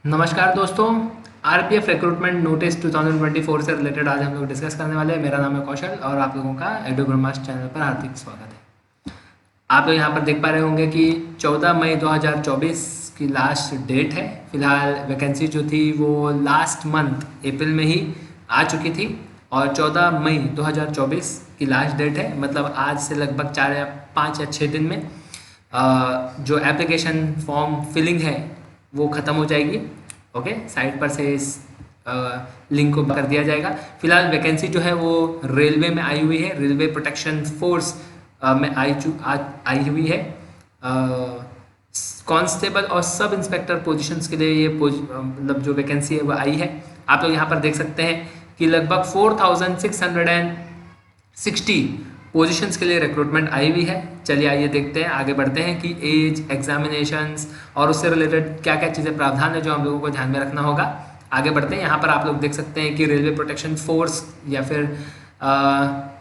नमस्कार दोस्तों। RPF recruitment notice 2024 से रिलेटेड आज हम लोग डिस्कस करने वाले हैं। मेरा नाम है कौशल और आप लोगों का एडू ब्रह्मास्त्र चैनल पर हार्दिक स्वागत है। आप लोग यहाँ पर देख पा रहे होंगे कि 14 मई 2024 की लास्ट डेट है। फिलहाल वैकेंसी जो थी वो लास्ट मंथ अप्रैल में ही आ चुकी थी और 14 मई 2024 की लास्ट डेट है। मतलब आज से लगभग 4 या 5 या 6 दिन में जो एप्लीकेशन फॉर्म फिलिंग है वो ख़त्म हो जाएगी। ओके, साइट पर से इस लिंक को कर दिया जाएगा। फिलहाल वैकेंसी जो है वो रेलवे में आई हुई है, रेलवे प्रोटेक्शन फोर्स में आई हुई है। कांस्टेबल और सब इंस्पेक्टर पोजीशंस के लिए ये मतलब जो वैकेंसी है वो आई है। आप लोग यहाँ पर देख सकते हैं कि लगभग 4660 पोजीशंस के लिए रिक्रूटमेंट आई हुई है। चलिए आइए देखते हैं, आगे बढ़ते हैं कि एज, एग्जामिनेशंस और उससे रिलेटेड क्या क्या चीज़ें प्रावधान है जो हम लोगों को ध्यान में रखना होगा। आगे बढ़ते हैं। यहाँ पर आप लोग देख सकते हैं कि रेलवे प्रोटेक्शन फोर्स या फिर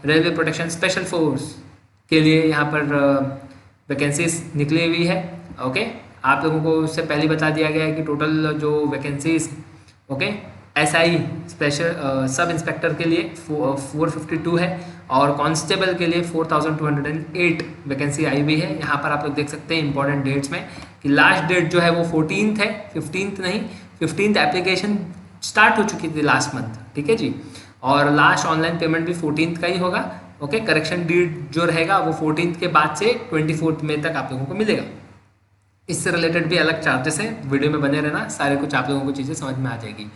रेलवे प्रोटेक्शन स्पेशल फोर्स के लिए यहाँ पर वैकेंसीज निकली हुई है। ओके, आप लोगों को उससे पहले बता दिया गया है कि टोटल जो vacancies SI special sub inspector के लिए 452 है और कांस्टेबल के लिए 4208 वैकेंसी आई हुई है। यहाँ पर आप लोग देख सकते हैं इंपॉर्टेंट डेट्स में कि लास्ट डेट जो है वो 14th है, 15th नहीं, 15th एप्लीकेशन स्टार्ट हो चुकी थी लास्ट मंथ। ठीक है जी, और लास्ट ऑनलाइन पेमेंट भी 14th का ही होगा। ओके, करेक्शन डेट जो रहेगा वो 14th के बाद से 24 मई तक आप लोगों को मिलेगा। इससे रिलेटेड भी अलग चार्जेस हैं, वीडियो में बने रहना, सारे कुछ आप लोगों को चीज़ें समझ में आ जाएगी।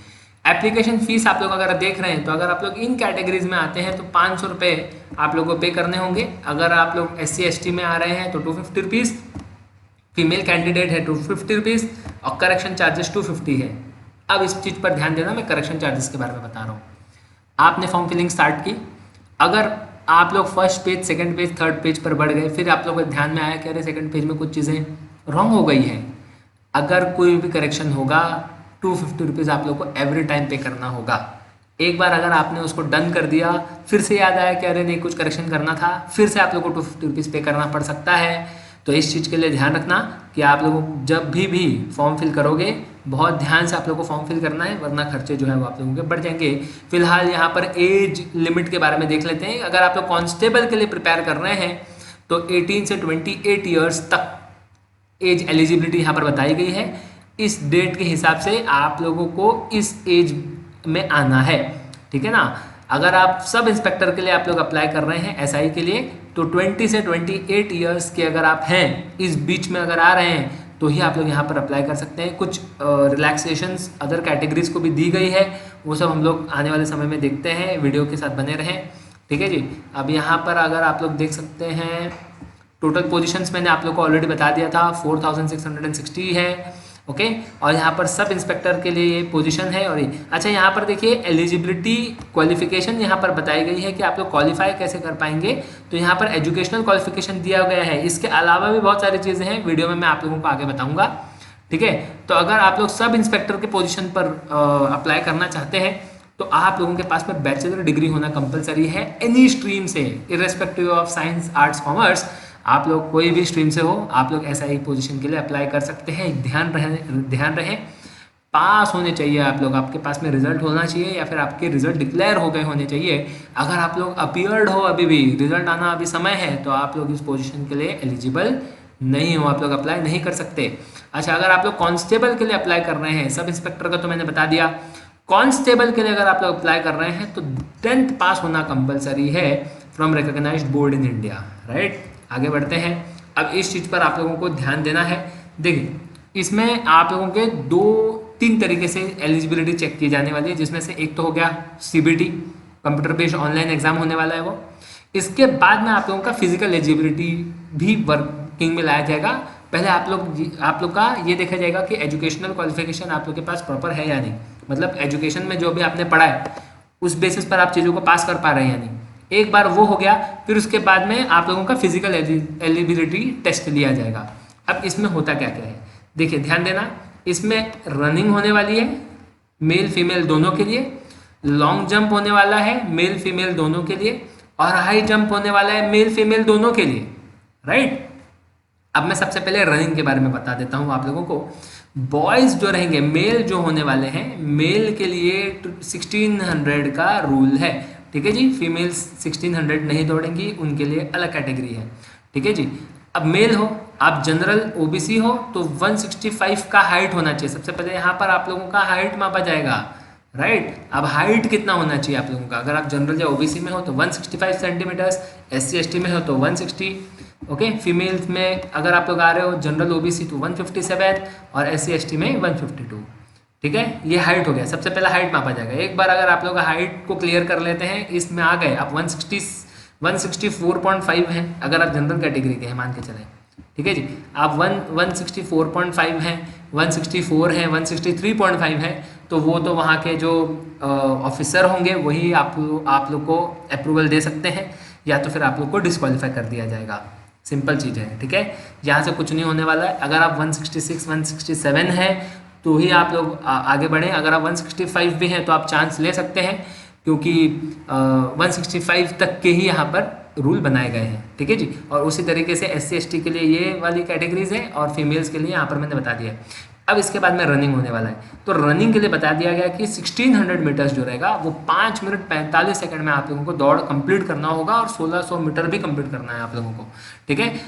एप्लीकेशन फीस आप लोग अगर देख रहे हैं तो अगर आप लोग इन कैटेगरीज में आते हैं तो 500 रुपये आप लोगों को पे करने होंगे। अगर आप लोग SC ST में आ रहे हैं तो 250 रुपीज़, फीमेल कैंडिडेट है 250 रुपीज़ और करेक्शन चार्जेस 250 है। अब इस चीज़ पर ध्यान देना, मैं करेक्शन चार्जेस के बारे में बता रहा हूँ। आपने फॉर्म फिलिंग स्टार्ट की, अगर आप लोग first page, second page, third page पर बढ़ गए, फिर आप लोगों को ध्यान में आया कि अरे सेकंड पेज में कुछ चीज़ें रॉन्ग हो गई हैं, अगर कोई भी करेक्शन होगा 250 रुपीज़ आप लोग को एवरी टाइम पे करना होगा। एक बार अगर आपने उसको डन कर दिया, फिर से याद आया कि अरे नहीं कुछ करेक्शन करना था, फिर से आप लोग को 250 रुपीज़ पे करना पड़ सकता है। तो इस चीज़ के लिए ध्यान रखना कि आप लोगों को जब भी फॉर्म फिल करोगे बहुत ध्यान से आप लोग को फॉर्म फिल करना है, वरना खर्चे जो है वो आप लोगों के बढ़ जाएंगे। फिलहाल यहाँ पर एज लिमिट के बारे में देख लेते हैं। अगर आप लोग कांस्टेबल के लिए प्रिपेयर कर रहे हैं तो 18 से 28 ईयर्स तक एज एलिजिबिलिटी यहाँ पर बताई गई है। इस डेट के हिसाब से आप लोगों को इस एज में आना है, ठीक है ना। अगर आप सब इंस्पेक्टर के लिए आप लोग अप्लाई कर रहे हैं SI के लिए तो 20 से 28 ईयर्स के अगर आप हैं, इस बीच में अगर आ रहे हैं तो ही आप लोग यहाँ पर अप्लाई कर सकते हैं। कुछ रिलैक्सेशंस अदर कैटेगरीज को भी दी गई है, वो सब हम लोग आने वाले समय में देखते हैं। वीडियो के साथ बने रहें, ठीक है जी। अब यहाँ पर अगर आप लोग देख सकते हैं टोटल पोजीशंस मैंने आप लोग को ऑलरेडी बता दिया था, 4660 है। ओके, और यहाँ पर सब इंस्पेक्टर के लिए ये पोजीशन है। और अच्छा, यहाँ पर देखिए एलिजिबिलिटी क्वालिफिकेशन यहाँ पर बताई गई है कि आप लोग क्वालिफाई कैसे कर पाएंगे। तो यहाँ पर एजुकेशनल क्वालिफिकेशन दिया गया है। इसके अलावा भी बहुत सारी चीज़ें हैं, वीडियो में मैं आप लोगों को आगे बताऊँगा, ठीक है। तो अगर आप लोग सब इंस्पेक्टर के पोजिशन पर अप्लाई करना चाहते हैं तो आप लोगों के पास में बैचलर डिग्री होना कंपलसरी है, एनी स्ट्रीम से, irrespective of science, arts, commerce. आप लोग कोई भी स्ट्रीम से हो, आप लोग SI पोजीशन के लिए अप्लाई कर सकते हैं। ध्यान रहे पास होने चाहिए आप लोग, आपके पास में रिजल्ट होना चाहिए या फिर आपके रिजल्ट डिक्लेयर हो गए होने चाहिए। अगर आप लोग अपीयर्ड हो, अभी भी रिजल्ट आना अभी समय है, तो आप लोग इस पोजीशन के लिए एलिजिबल नहीं हो, आप लोग अप्लाई नहीं कर सकते। अच्छा, अगर आप लोग कांस्टेबल के लिए अप्लाई कर रहे हैं, सब इंस्पेक्टर का तो मैंने बता दिया, कांस्टेबल के लिए अगर आप लोग अप्लाई कर रहे हैं तो 10th पास होना कंपलसरी है from recognised board in India, right. आगे बढ़ते हैं। अब इस चीज़ पर आप लोगों को ध्यान देना है। देखिए, इसमें आप लोगों के 2-3 तरीके से एलिजिबिलिटी चेक की जाने वाली है, जिसमें से एक तो हो गया CBT, computer based online exam होने वाला है वो। इसके बाद में आप लोगों का फिजिकल एलिजिबिलिटी भी वर्किंग में लाया जाएगा। पहले आप लोग का ये देखा जाएगा कि एजुकेशनल क्वालिफिकेशन आप लोग के पास प्रॉपर है या नहीं, मतलब एजुकेशन में जो भी आपने पढ़ा है उस बेसिस पर आप चीज़ों को पास कर पा रहे हैं या नहीं। एक बार वो हो गया, फिर उसके बाद में आप लोगों का फिजिकल एलिजिबिलिटी टेस्ट लिया जाएगा। अब इसमें होता क्या क्या है, देखिए ध्यान देना। इसमें रनिंग होने वाली है मेल फीमेल दोनों के लिए, लॉन्ग जंप होने वाला है मेल फीमेल दोनों के लिए, और हाई जंप होने वाला है मेल फीमेल दोनों के लिए, राइट। अब मैं सबसे पहले रनिंग के बारे में बता देता हूँ आप लोगों को। बॉयज़ जो रहेंगे, मेल जो होने वाले हैं, मेल के लिए 1600 का रूल है, ठीक है जी। फीमेल्स 1600 नहीं दौड़ेंगी, उनके लिए अलग कैटेगरी है, ठीक है जी। अब मेल हो, आप जनरल ओबीसी हो तो 165 का हाइट होना चाहिए। सबसे पहले यहाँ पर आप लोगों का हाइट मापा जाएगा, राइट। अब हाइट कितना होना चाहिए आप लोगों का, अगर आप जनरल या ओबीसी में हो तो 165 सेंटीमीटर्स, एससी एसटी में हो तो 160, ओके। फीमेल्स में अगर आप लोग आ रहे हो जनरल ओबीसी तो 157 और एससी एसटी में 152, ठीक है। ये हाइट हो गया, सबसे पहला हाइट मापा जाएगा। एक बार अगर आप लोग हाइट को क्लियर कर लेते हैं, इसमें आ गए आप 164.5 हैं अगर आप जनरल कैटेगरी के हैं, मान के चलें, ठीक है जी। आप 164.5 हैं, 164 हैं, 163.5 हैं, तो वो तो वहाँ के जो ऑफिसर होंगे वही आप लोग को अप्रूवल दे सकते हैं, या तो फिर आप लोग को डिस्क्वालीफाई कर दिया जाएगा। सिंपल चीज़ है, ठीक है। यहाँ से कुछ नहीं होने वाला है। अगर आप 166 167 हैं तो ही आप लोग आगे बढ़ें। अगर आप 165 भी हैं तो आप चांस ले सकते हैं, क्योंकि 165 तक के ही यहाँ पर रूल बनाए गए हैं, ठीक है जी। और उसी तरीके से SC ST के लिए ये वाली कैटेगरीज हैं और फीमेल्स के लिए यहाँ पर मैंने बता दिया है। अब इसके बाद में रनिंग होने वाला है, तो रनिंग के लिए बता दिया गया कि 1600 मीटर्स जो रहेगा वो 5 मिनट 45 सेकंड में आप लोगों को दौड़ कंप्लीट करना होगा, और 1600 मीटर भी कंप्लीट करना है आप लोगों को, ठीक है।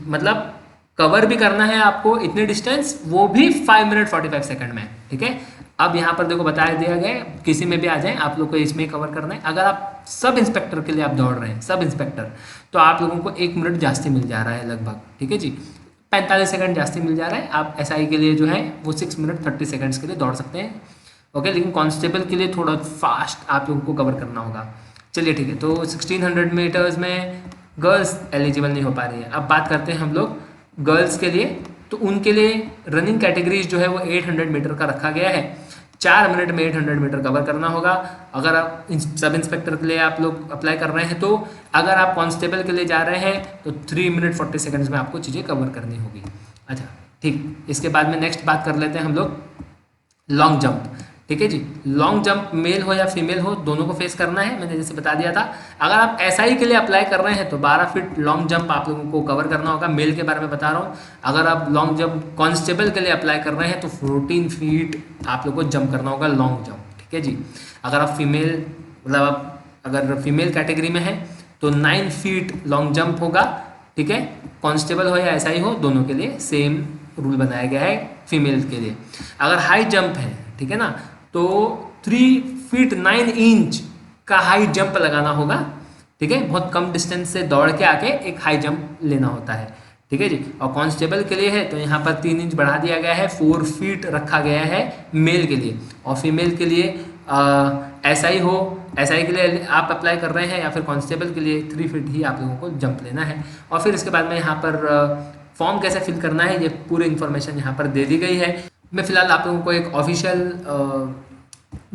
मतलब कवर भी करना है आपको इतने डिस्टेंस, वो भी 5 मिनट 45 सेकंड में, ठीक है। अब यहाँ पर देखो बताया दिया गया, किसी में भी आ जाए आप लोग को इसमें कवर करना है। अगर आप सब इंस्पेक्टर के लिए आप दौड़ रहे हैं, सब इंस्पेक्टर, तो आप लोगों को 1 मिनट जास्ती मिल जा रहा है लगभग, ठीक है जी। 45 सेकंड जास्ती मिल जा रहा है। आप SI के लिए जो है वो 6 मिनट 30 सेकंड्स के लिए दौड़ सकते हैं, ओके। लेकिन कांस्टेबल के लिए थोड़ा फास्ट आप लोगों को कवर करना होगा। चलिए ठीक है, तो 1600 मीटर्स में गर्ल्स एलिजिबल नहीं हो पा रही है। अब बात करते हैं हम लोग गर्ल्स के लिए, तो उनके लिए रनिंग कैटेगरीज जो है वो 800 मीटर का रखा गया है। 4 मिनट में 800 मीटर कवर करना होगा। अगर आप सब इंस्पेक्टर के लिए आप लोग अप्लाई कर रहे हैं, तो अगर आप कांस्टेबल के लिए जा रहे हैं तो 3 मिनट 40 सेकंड्स में आपको चीज़ें कवर करनी होगी। अच्छा ठीक, इसके बाद में नेक्स्ट बात कर लेते हैं हम लोग लॉन्ग जंप, ठीक है जी। लॉन्ग जंप मेल हो या फीमेल हो, दोनों को फेस करना है, मैंने जैसे बता दिया था। अगर आप SI के लिए अप्लाई कर रहे हैं तो 12 फीट लॉन्ग जंप आप लोगों को कवर करना होगा, मेल के बारे में बता रहा हूँ। अगर आप लॉन्ग जंप कांस्टेबल के लिए अप्लाई कर रहे हैं तो 14 फीट आप लोग को जंप करना होगा लॉन्ग जंप, ठीक है जी। अगर आप फीमेल, मतलब आप अगर फीमेल कैटेगरी में हैं तो 9 फीट लॉन्ग जंप होगा, ठीक है। कांस्टेबल हो या SI हो, दोनों के लिए सेम रूल बनाया गया है फीमेल के लिए। अगर हाई जंप है, ठीक है ना, तो 3 फीट 9 इंच का हाई जंप लगाना होगा, ठीक है। बहुत कम डिस्टेंस से दौड़ के आके एक हाई जंप लेना होता है, ठीक है जी। और कांस्टेबल के लिए है तो यहाँ पर 3 इंच बढ़ा दिया गया है, 4 फीट रखा गया है मेल के लिए। और फीमेल के लिए SI हो, SI के लिए आप अप्लाई कर रहे हैं या फिर कांस्टेबल के लिए 3 फीट ही आप लोगों को जंप लेना है। और फिर इसके बाद में यहाँ पर फॉर्म कैसे फिल करना है, ये पूरी इन्फॉर्मेशन यहाँ पर दे दी गई है। मैं फिलहाल आप लोगों को एक ऑफिशियल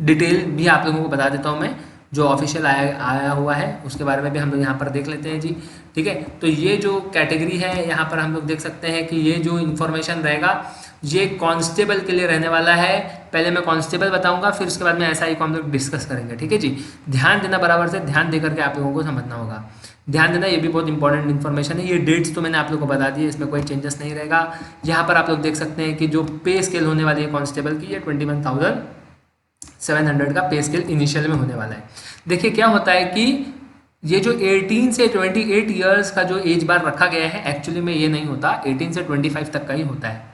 डिटेल भी आप लोगों को बता देता हूँ, मैं जो ऑफिशियल आया हुआ है उसके बारे में भी हम लोग यहाँ पर देख लेते हैं जी, ठीक है। तो ये जो कैटेगरी है यहाँ पर हम लोग देख सकते हैं कि ये जो इन्फॉर्मेशन रहेगा ये कांस्टेबल के लिए रहने वाला है। पहले मैं कांस्टेबल बताऊंगा, फिर उसके बाद में SI को हम लोग डिस्कस करेंगे, ठीक है जी। ध्यान देना, बराबर से ध्यान दे करके आप लोगों को समझना होगा, ध्यान देना, ये भी बहुत इंपॉर्टेंट इन्फॉर्मेशन है। ये डेट्स तो मैंने आप लोगों को बता दी है, इसमें कोई चेंजेस नहीं रहेगा। यहाँ पर आप लोग देख सकते हैं कि जो पे स्केल होने वाली है कांस्टेबल की, ये 21,700 का पे स्केल इनिशियल में होने वाला है। देखिए क्या होता है कि ये जो 18 से 28 ईयर्स का जो एज बार रखा गया है, एक्चुअली में ये नहीं होता, 18 से 25 तक का ही होता है।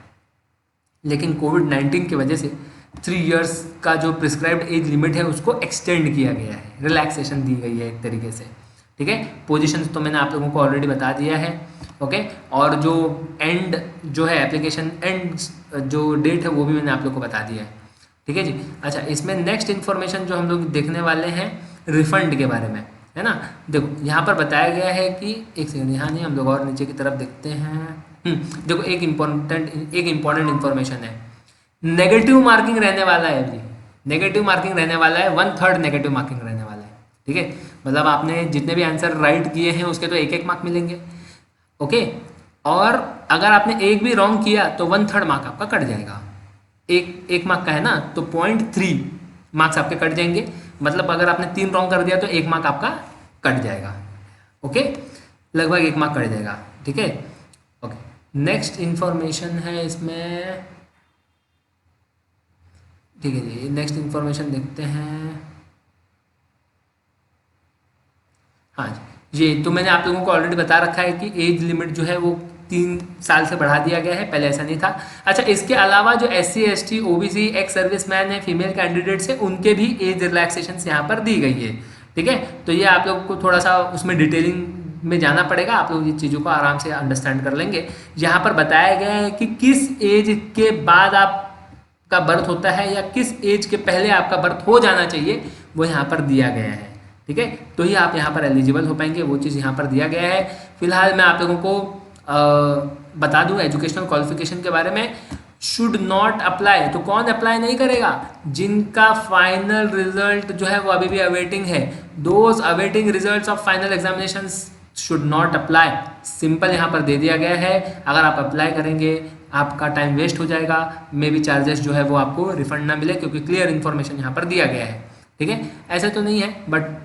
लेकिन कोविड-19 की वजह से 3 इयर्स का जो प्रिस्क्राइब्ड एज लिमिट है उसको एक्सटेंड किया गया है, रिलैक्सेशन दी गई है एक तरीके से, ठीक है। पोजीशंस तो मैंने आप लोगों को ऑलरेडी बता दिया है, ओके। और जो एंड जो है एप्लीकेशन एंड जो डेट है वो भी मैंने आप लोग को बता दिया है, ठीक है जी। अच्छा, इसमें नेक्स्ट इन्फॉर्मेशन जो हम लोग देखने वाले हैं रिफंड के बारे में, है ना। देखो यहाँ पर बताया गया है कि, एक सेकंड, यहाँ नहीं, हम लोग और नीचे की तरफ देखते हैं। देखो एक इम्पॉर्टेंट इन्फॉर्मेशन है, नेगेटिव मार्किंग रहने वाला है जी, नेगेटिव मार्किंग रहने वाला है, 1/3 नेगेटिव मार्किंग रहने वाला है, ठीक है। मतलब आपने जितने भी आंसर राइट किए हैं उसके तो 1-1 मार्क मिलेंगे, ओके। और अगर आपने एक भी रॉन्ग किया तो 1/3 मार्क आपका कट जाएगा। एक मार्क का है ना, तो 0.3 मार्क्स आपके कट जाएंगे। मतलब अगर आपने 3 रॉन्ग कर दिया तो 1 मार्क आपका कट जाएगा, ओके, लगभग 1 मार्क कट जाएगा, ठीक है, ओके। नेक्स्ट इन्फॉर्मेशन है इसमें, ठीक है जी, नेक्स्ट इन्फॉर्मेशन देखते हैं। हाँ जी, ये तो मैंने आप लोगों को ऑलरेडी बता रखा है कि एज लिमिट जो है वो 3 साल से बढ़ा दिया गया है, पहले ऐसा नहीं था। अच्छा, इसके अलावा जो SC ST OBC ex serviceman है, फीमेल कैंडिडेट्स है, उनके भी एज रिलैक्सेशन यहाँ पर दी गई है। ठीक है, तो ये आप लोग को थोड़ा सा उसमें डिटेलिंग में जाना पड़ेगा, आप लोग ये चीज़ों को आराम से अंडरस्टैंड कर लेंगे। यहाँ पर बताया गया है कि किस एज के बाद आपका बर्थ होता है या किस एज के पहले आपका बर्थ हो जाना चाहिए, वो यहाँ पर दिया गया है। ठीक है, तो ही आप यहाँ पर एलिजिबल हो पाएंगे, वो चीज़ यहाँ पर दिया गया है। फिलहाल मैं आप लोगों को बता दूं एजुकेशनल क्वालिफिकेशन के बारे में। शुड नॉट अप्लाई, तो कौन अप्लाई नहीं करेगा? जिनका फाइनल रिजल्ट जो है वो अभी भी अवेटिंग है। Those awaiting results of final examinations should not apply, simple यहाँ पर दे दिया गया है। अगर आप अप्लाई करेंगे आपका टाइम वेस्ट हो जाएगा, मे बी चार्जेस जो है वो आपको रिफंड ना मिले, क्योंकि क्लियर इन्फॉर्मेशन यहाँ पर दिया गया है। ठीक है, ऐसा तो नहीं है, बट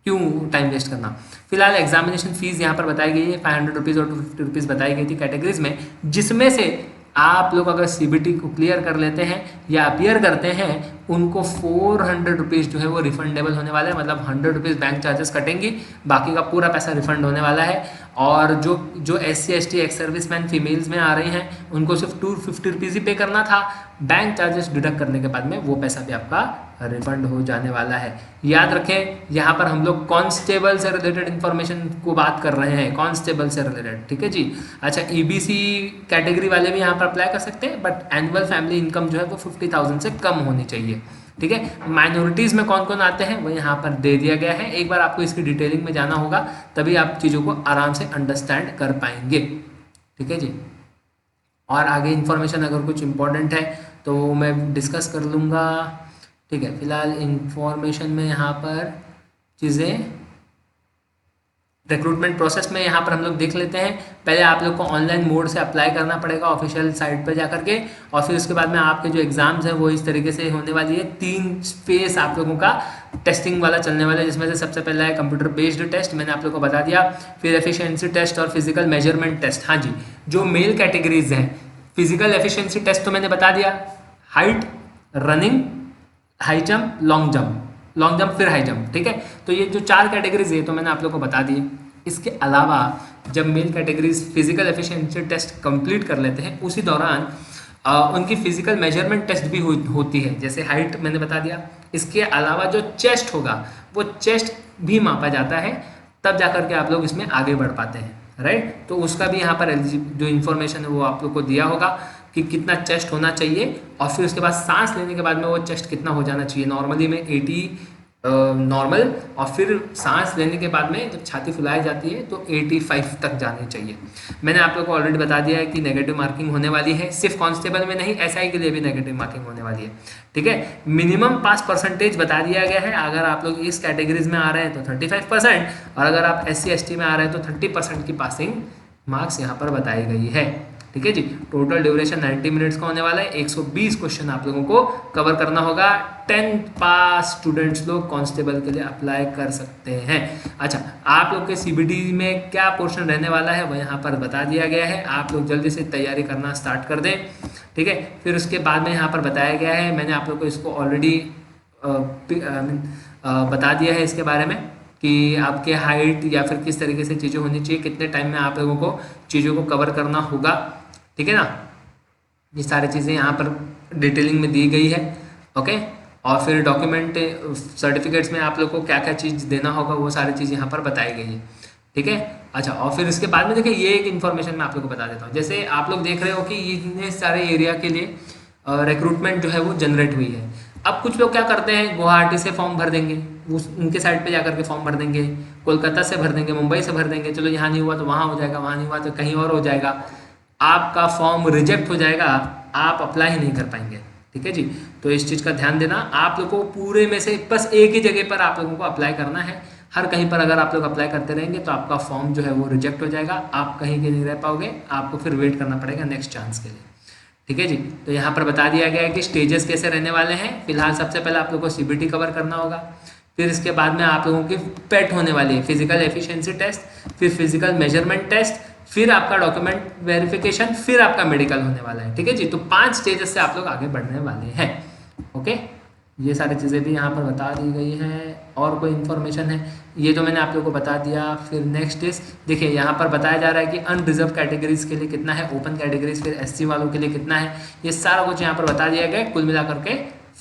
क्यों टाइम वेस्ट करना। फिलहाल एग्जामिनेशन फीस यहाँ पर बताई गई है 500 रुपीज़ और 250 रुपीज़ बताई गई थी कैटेगरीज में, जिसमें से आप लोग अगर CBT को क्लियर कर लेते हैं या अपीयर करते हैं, उनको 400 रुपीज़ जो है वो रिफंडेबल होने वाला है, मतलब 100 रुपीज़ बैंक चार्जेस कटेंगी, बाकी का पूरा पैसा रिफंड होने वाला है। और जो SC ST ex serviceman females में आ रही हैं, उनको सिर्फ 250 रुपीज़ ही पे करना था। बैंक चार्जेस डिडक्ट करने के बाद में वो पैसा भी आपका रिफंड हो जाने वाला है। याद रखें, यहाँ पर हम लोग कांस्टेबल से रिलेटेड इन्फॉर्मेशन को बात कर रहे हैं, कांस्टेबल से रिलेटेड। ठीक है जी। अच्छा, EBC कैटेगरी वाले भी यहाँ पर अप्लाई कर सकते हैं, बट एनुअल फैमिली इनकम जो है वो 50,000 से कम होनी चाहिए। ठीक है, माइनॉरिटीज़ में कौन कौन आते हैं वो यहाँ पर दे दिया गया है। एक बार आपको इसकी डिटेलिंग में जाना होगा, तभी आप चीज़ों को आराम से अंडरस्टैंड कर पाएंगे। ठीक है जी। और आगे इन्फॉर्मेशन अगर कुछ इम्पोर्टेंट है तो मैं डिस्कस कर लूँगा। ठीक है, फिलहाल इन्फॉर्मेशन में यहाँ पर चीज़ें रिक्रूटमेंट प्रोसेस में यहाँ पर हम लोग देख लेते हैं। पहले आप लोग को ऑनलाइन मोड से अप्लाई करना पड़ेगा ऑफिशियल साइट पर जाकर के, और फिर उसके बाद में आपके जो एग्ज़ाम्स हैं वो इस तरीके से होने वाली है। 3 फेस आप लोगों का टेस्टिंग वाला चलने वाला है, जिसमें से सबसे पहला है कंप्यूटर बेस्ड टेस्ट, मैंने आप लोग को बता दिया। फिर एफिशिएंसी टेस्ट और फिजिकल मेजरमेंट टेस्ट। हाँ जी, जो मेल कैटेगरीज हैं, फिजिकल एफिशिएंसी टेस्ट तो मैंने बता दिया, height, running, high jump, long jump फिर हाई जंप। ठीक है, तो ये जो 4 कैटेगरीज है तो मैंने आप लोग को बता दी। इसके अलावा जब male categories physical efficiency test complete कर लेते हैं, उसी दौरान उनकी फिजिकल मेजरमेंट टेस्ट भी होती है, जैसे हाइट मैंने बता दिया। इसके अलावा जो चेस्ट होगा वो चेस्ट भी मापा जाता है, तब जाकर के आप लोग इसमें आगे बढ़ पाते हैं। राइट, तो उसका भी यहाँ पर जो इन्फॉर्मेशन है वो आप लोग को दिया होगा कि कितना चेस्ट होना चाहिए, और फिर उसके बाद सांस लेने के बाद में वो चेस्ट कितना हो जाना चाहिए। नॉर्मली में 80 नॉर्मल, और फिर सांस लेने के बाद में जब छाती फुलाई जाती है तो 85 तक जानी चाहिए। मैंने आप लोग को ऑलरेडी बता दिया है कि नेगेटिव मार्किंग होने वाली है, सिर्फ कांस्टेबल में नहीं, SI के लिए भी नेगेटिव मार्किंग होने वाली है। ठीक है, मिनिमम पास परसेंटेज बता दिया गया है। अगर आप लोग इस कैटेगरीज में आ रहे हैं तो 35%, और अगर आप SC ST में आ रहे हैं तो 30% की पासिंग मार्क्स यहाँ पर बताई गई है। ठीक है जी। टोटल ड्यूरेशन 90 मिनट्स का होने वाला है। 120 क्वेश्चन आप लोगों को कवर करना होगा। 10 पास स्टूडेंट्स लोग कांस्टेबल के लिए अप्लाई कर सकते हैं। अच्छा, आप लोग के CBT में क्या पोर्शन रहने वाला है वो यहाँ पर बता दिया गया है, आप लोग जल्दी से तैयारी करना स्टार्ट कर दें। ठीक है, फिर उसके बाद में यहाँ पर बताया गया है, मैंने आप लोग को इसको ऑलरेडी बता दिया है इसके बारे में कि आपके हाइट या फिर किस तरीके से चीज़ें होनी चाहिए, कितने टाइम में आप लोगों को चीज़ों को कवर करना होगा। ठीक है ना, ये सारी चीज़ें यहाँ पर डिटेलिंग में दी गई है। ओके, और फिर डॉक्यूमेंट सर्टिफिकेट्स में आप लोग को क्या क्या चीज़ देना होगा वो सारी चीज़ यहाँ पर बताई गई है। ठीक है, अच्छा, और फिर इसके बाद में देखिए ये एक इन्फॉर्मेशन मैं आप लोग को बता देता हूँ। जैसे आप लोग देख रहे हो कि इतने सारे एरिया के लिए रिक्रूटमेंट जो है वो जनरेट हुई है। अब कुछ लोग क्या करते हैं, गुवाहाटी से फॉर्म भर देंगे, उनके साइड पे जाकर के फॉर्म भर देंगे, कोलकाता से भर देंगे, मुंबई से भर देंगे, चलो यहाँ नहीं हुआ तो वहाँ हो जाएगा, वहाँ नहीं हुआ तो कहीं और हो जाएगा, आपका फॉर्म रिजेक्ट हो जाएगा, आप अप्लाई ही नहीं कर पाएंगे। ठीक है जी, तो इस चीज़ का ध्यान देना। आप लोगों को पूरे में से बस एक ही जगह पर आप लोगों को अप्लाई करना है। हर कहीं पर अगर आप लोग अप्लाई करते रहेंगे तो आपका फॉर्म जो है वो रिजेक्ट हो जाएगा, आप कहीं के नहीं रह पाओगे, आपको फिर वेट करना पड़ेगा नेक्स्ट चांस के लिए। ठीक है जी, तो यहाँ पर बता दिया गया है कि स्टेजेस कैसे रहने वाले हैं। फिलहाल सबसे पहले आप लोगों को CBT कवर करना होगा, फिर इसके बाद में आप लोगों की पेट होने वाली है, फिजिकल एफिशिएंसी टेस्ट, फिर फिजिकल मेजरमेंट टेस्ट, फिर आपका डॉक्यूमेंट वेरिफिकेशन, फिर आपका मेडिकल होने वाला है। ठीक है जी, तो 5 स्टेजेस से आप लोग आगे बढ़ने वाले हैं। ओके, ये सारी चीज़ें भी यहाँ पर बता दी गई हैं। और कोई इन्फॉर्मेशन है, ये तो मैंने आप लोगों को बता दिया। फिर नेक्स्ट इज, देखिए यहाँ पर बताया जा रहा है कि अनरिजर्व कैटेगरीज के लिए कितना है, ओपन कैटेगरीज फिर एससी वालों के लिए कितना है, ये सारा कुछ यहाँ पर बता दिया गया है। कुल मिलाकर के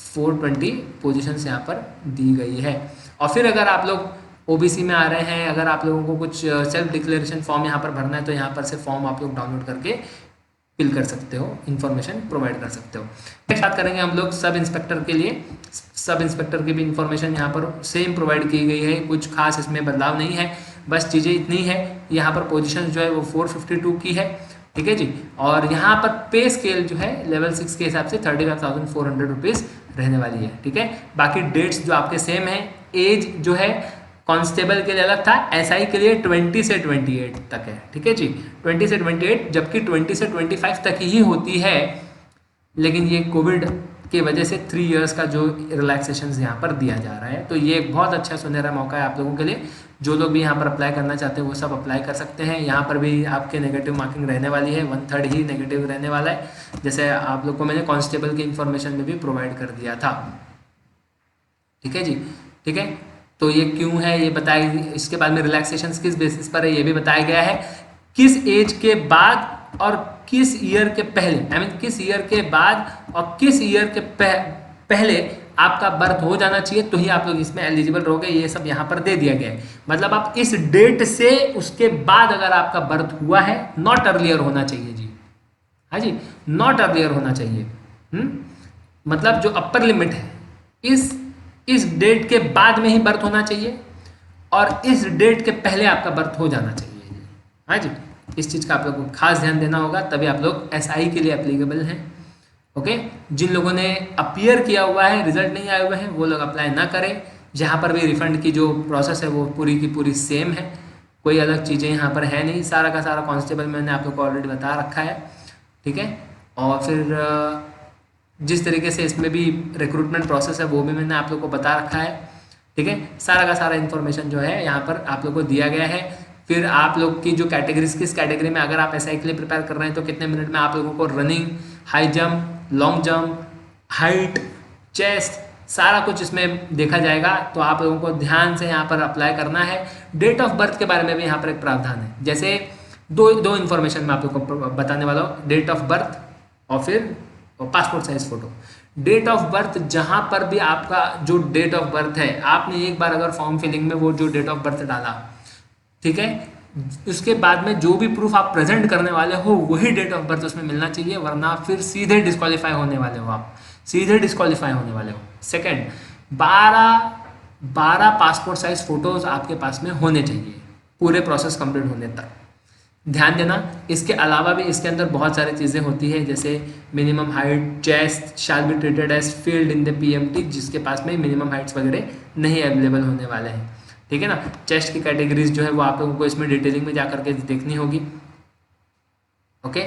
420 पोजीशंस यहाँ पर दी गई है। और फिर अगर आप लोग ओबीसी में आ रहे हैं, अगर आप लोगों को कुछ सेल्फ डिक्लेरेशन फॉर्म यहाँ पर भरना है तो यहाँ पर से फॉर्म आप लोग डाउनलोड करके फिल कर सकते हो, इन्फॉर्मेशन प्रोवाइड कर सकते हो। नेक्स्ट बात करेंगे हम लोग सब इंस्पेक्टर के लिए। सब इंस्पेक्टर की भी इंफॉर्मेशन यहाँ पर सेम प्रोवाइड की गई है, कुछ खास इसमें बदलाव नहीं है, बस चीज़ें इतनी है। यहाँ पर पोजीशन जो है वो 452 की है, ठीक है जी। और यहाँ पर पे स्केल जो है लेवल 6 के हिसाब से 35,400 रुपीज़ रहने वाली है, ठीक है। बाकी डेट्स जो आपके सेम है, एज जो है कांस्टेबल के लिए अलग था, एसआई के लिए 20 से 28 तक है, ठीक है जी। 20 से 28, जबकि 20 से 25 तक ही होती है, लेकिन ये कोविड की वजह से 3 इयर्स का जो रिलैक्सेशन यहाँ पर दिया जा रहा है। तो ये एक बहुत अच्छा सुनहरा मौका है आप लोगों के लिए। जो लोग भी यहाँ पर अप्लाई करना चाहते हैं वो सब अप्लाई कर सकते हैं। यहाँ पर भी आपके नेगेटिव मार्किंग रहने वाली है, 1/3 ही नेगेटिव रहने वाला है, जैसे आप लोग को मैंने कांस्टेबल की इन्फॉर्मेशन में भी प्रोवाइड कर दिया था, ठीक है जी। ठीक है, तो ये क्यों है ये बताया। इसके बाद में रिलैक्सेशन किस बेसिस पर है ये भी बताया गया है, किस एज के बाद और किस ईयर के पहले, आई मीन किस ईयर के बाद और किस ईयर के पहले आपका बर्थ हो जाना चाहिए तो ही आप लोग इसमें एलिजिबल रहोगे। ये सब यहाँ पर दे दिया गया है, मतलब आप इस डेट से उसके बाद अगर आपका बर्थ हुआ है, नॉट अर्लियर होना चाहिए जी, हाँ जी, नॉट अर्लियर होना चाहिए। मतलब जो अपर लिमिट है, इस डेट के बाद में ही बर्थ होना चाहिए और इस डेट के पहले आपका बर्थ हो जाना चाहिए, हाँ जी। इस चीज़ का आप लोगों को खास ध्यान देना होगा, तभी आप लोग एसआई के लिए एप्लीकेबल हैं, ओके। जिन लोगों ने अपीयर किया हुआ है, रिजल्ट नहीं आए हुए हैं, वो लोग अप्लाई ना करें। जहाँ पर भी रिफंड की जो प्रोसेस है वो पूरी की पूरी सेम है, कोई अलग चीज़ें यहाँ पर है नहीं, सारा का सारा कांस्टेबल मैंने आप लोग को ऑलरेडी बता रखा है, ठीक है। और फिर जिस तरीके से इसमें भी रिक्रूटमेंट प्रोसेस है वो भी मैंने आप लोग को बता रखा है, ठीक है। सारा का सारा इन्फॉर्मेशन जो है यहाँ पर आप लोग को दिया गया है। फिर आप लोग की जो कैटेगरीज, किस कैटेगरी में अगर आप एसआई के लिए प्रिपेयर कर रहे हैं तो कितने मिनट में आप लोगों को running, high jump, long jump, height, chest, सारा कुछ इसमें देखा जाएगा। तो आप लोगों को ध्यान से यहाँ पर अप्लाई करना है। डेट ऑफ बर्थ के बारे में भी यहाँ पर एक प्रावधान है, जैसे दो इन्फॉर्मेशन मैं आप लोग को बताने वाला हूँ, डेट ऑफ बर्थ और फिर passport size photo. Date of birth, जहाँ पर भी आपका जो डेट ऑफ बर्थ है, आपने एक बार अगर फॉर्म फिलिंग में वो जो डेट ऑफ बर्थ डाला, ठीक है, उसके बाद में जो भी प्रूफ आप प्रेजेंट करने वाले हो वही डेट ऑफ बर्थ उसमें मिलना चाहिए, वरना फिर सीधे डिस्क्वालीफाई होने वाले हो, आप सीधे डिस्क्वालीफाई होने वाले हो। सेकंड, 12 पासपोर्ट साइज फोटोज आपके पास में होने चाहिए पूरे प्रोसेस कंप्लीट होने तक, ध्यान देना। इसके अलावा भी इसके अंदर बहुत सारी चीज़ें होती है, जैसे minimum height, chest shall be treated as field in the PMT, जिसके पास में मिनिमम हाइट्स वगैरह नहीं अवेलेबल होने वाले हैं, ठीक है ना। चेस्ट की कैटेगरीज जो है वो आप लोगों को इसमें डिटेलिंग में जा करके देखनी होगी, ओके।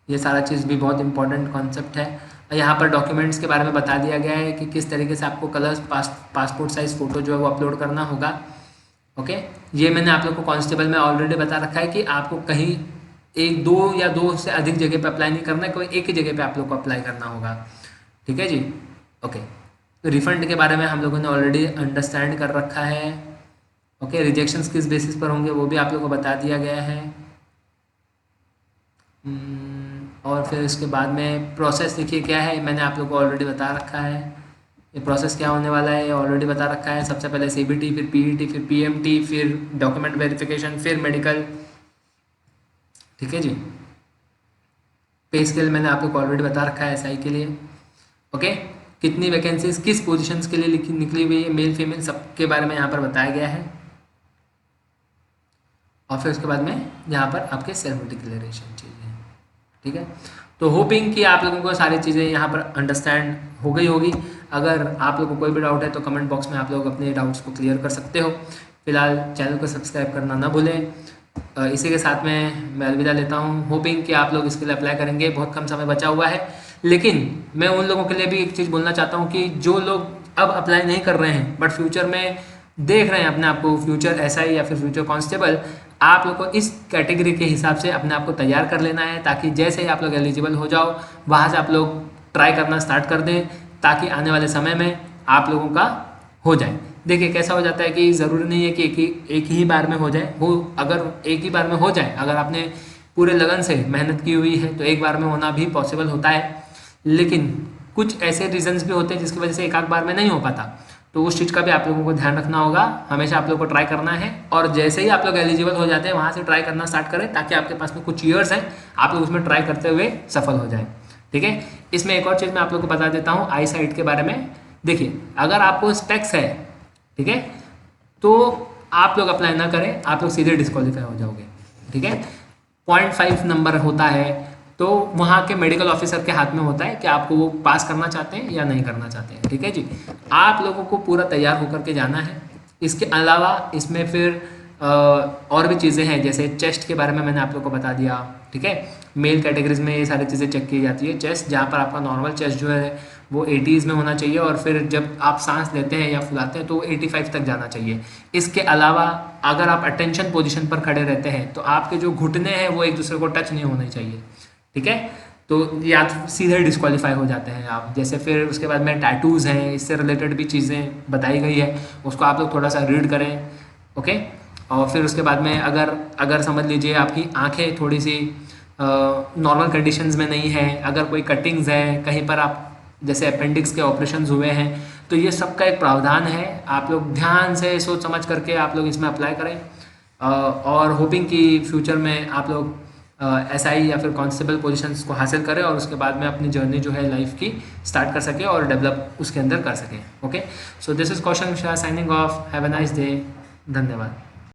ये सारा चीज़ भी बहुत इंपॉर्टेंट कॉन्सेप्ट है। यहाँ पर डॉक्यूमेंट्स के बारे में बता दिया गया है कि किस तरीके से आपको कलर्स पासपोर्ट साइज फ़ोटो जो है वो अपलोड करना होगा, ओके। ये मैंने आप लोग को कांस्टेबल में ऑलरेडी बता रखा है कि आपको कहीं एक, दो या दो से अधिक जगह पे अप्लाई नहीं करना है, कोई एक ही जगह पे आप लोग को अप्लाई करना होगा, ठीक है जी, ओके। तो रिफंड के बारे में हम लोगों ने ऑलरेडी अंडरस्टैंड कर रखा है, ओके। रिजेक्शंस किस बेसिस पर होंगे वो भी आप लोग को बता दिया गया है। और फिर इसके बाद में प्रोसेस देखिए क्या है, मैंने आप लोग को ऑलरेडी बता रखा है। ये प्रोसेस क्या होने वाला है ऑलरेडी बता रखा है। सबसे पहले सीबीटी, फिर पीईटी, फिर पीएमटी, फिर डॉक्यूमेंट वेरिफिकेशन, फिर मेडिकल, ठीक है जी। पे स्केल मैंने आप लोग को ऑलरेडी बता रखा है एसआई के लिए, ओके। कितनी वैकेंसीज किस पोजीशंस के लिए निकली हुई है, मेल फीमेल सबके बारे में यहाँ पर बताया गया है। और फिर उसके बाद में यहाँ पर आपके सेल्फ डिक्लेरेशन चाहिए, ठीक है। तो होपिंग कि आप लोगों को सारी चीज़ें यहाँ पर अंडरस्टैंड हो गई होगी। अगर आप लोगों को कोई भी डाउट है तो कमेंट बॉक्स में आप लोग अपने डाउट्स को क्लियर कर सकते हो। फिलहाल चैनल को सब्सक्राइब करना ना भूलें। इसी के साथ में मैं अलविदा लेता हूँ, होपिंग कि आप लोग इसके लिए अप्लाई करेंगे। बहुत कम समय बचा हुआ है, लेकिन मैं उन लोगों के लिए भी एक चीज़ बोलना चाहता हूँ कि जो लोग अब अप्लाई नहीं कर रहे हैं बट फ्यूचर में देख रहे हैं अपने आप को फ्यूचर एसआई या फिर फ्यूचर कांस्टेबल, आप लोग को इस कैटेगरी के हिसाब से अपने आप को तैयार कर लेना है, ताकि जैसे ही आप लोग एलिजिबल हो जाओ वहाँ से आप लोग ट्राई करना स्टार्ट कर दें, ताकि आने वाले समय में आप लोगों का हो जाए। देखिए कैसा हो जाता है कि ज़रूरी नहीं है कि एक ही बार में हो जाए। वो अगर एक ही बार में हो जाए, अगर आपने पूरे लगन से मेहनत की हुई है तो एक बार में होना भी पॉसिबल होता है, लेकिन कुछ ऐसे रीजंस भी होते हैं जिसकी वजह से एक आध बार में नहीं हो पाता। तो उस चीज़ का भी आप लोगों को ध्यान रखना होगा। हमेशा आप लोग को ट्राई करना है और जैसे ही आप लोग एलिजिबल हो जाते हैं वहाँ से ट्राई करना स्टार्ट करें, ताकि आपके पास में कुछ ईयर्स हैं, आप लोग उसमें ट्राई करते हुए सफल हो जाए। ठीक है। इसमें एक और चीज़ मैं आप लोग को बता देता हूँ आई साइट के बारे में। देखिए अगर आपको स्पेक्स है, ठीक है, तो आप लोग अप्लाई ना करें, आप लोग सीधे डिस्क्वालीफाई हो जाओगे। ठीक है। 0.5 नंबर होता है, तो वहाँ के मेडिकल ऑफिसर के हाथ में होता है कि आपको वो पास करना चाहते हैं या नहीं करना चाहते हैं। ठीक है जी। आप लोगों को पूरा तैयार होकर के जाना है। इसके अलावा इसमें फिर और भी चीज़ें हैं, जैसे चेस्ट के बारे में मैंने आप लोग को बता दिया। ठीक है। मेल कैटेगरीज में ये सारी चीज़ें चेक की जाती है। चेस्ट, जहाँ पर आपका नॉर्मल चेस्ट जो है वो 80s में होना चाहिए, और फिर जब आप सांस लेते हैं या फुलाते हैं तो 85 तक जाना चाहिए। इसके अलावा अगर आप अटेंशन पोजीशन पर खड़े रहते हैं तो आपके जो घुटने हैं वो एक दूसरे को टच नहीं होने चाहिए। ठीक है। तो या तो सीधे डिस्क्वालीफाई हो जाते हैं आप। जैसे फिर उसके बाद में टैटूज़ हैं, इससे रिलेटेड भी चीज़ें बताई गई है, उसको आप लोग थोड़ा सा रीड करें। ओके। और फिर उसके बाद में अगर समझ लीजिए आपकी आंखें थोड़ी सी नॉर्मल कंडीशंस में नहीं है, अगर कोई कटिंग्स है कहीं पर, आप जैसे अपेंडिक्स के ऑपरेशंस हुए हैं, तो ये सब का एक प्रावधान है। आप लोग ध्यान से सोच समझ करके आप लोग इसमें अप्लाई करें, और होपिंग कि फ्यूचर में आप लोग SI या फिर कांस्टेबल पोजीशंस को हासिल करें और उसके बाद में अपनी जर्नी जो है लाइफ की स्टार्ट कर सकें और डेवलप उसके अंदर कर सकें। Okay. So this is Kaushal Mishra signing off. Have a nice day. धन्यवाद।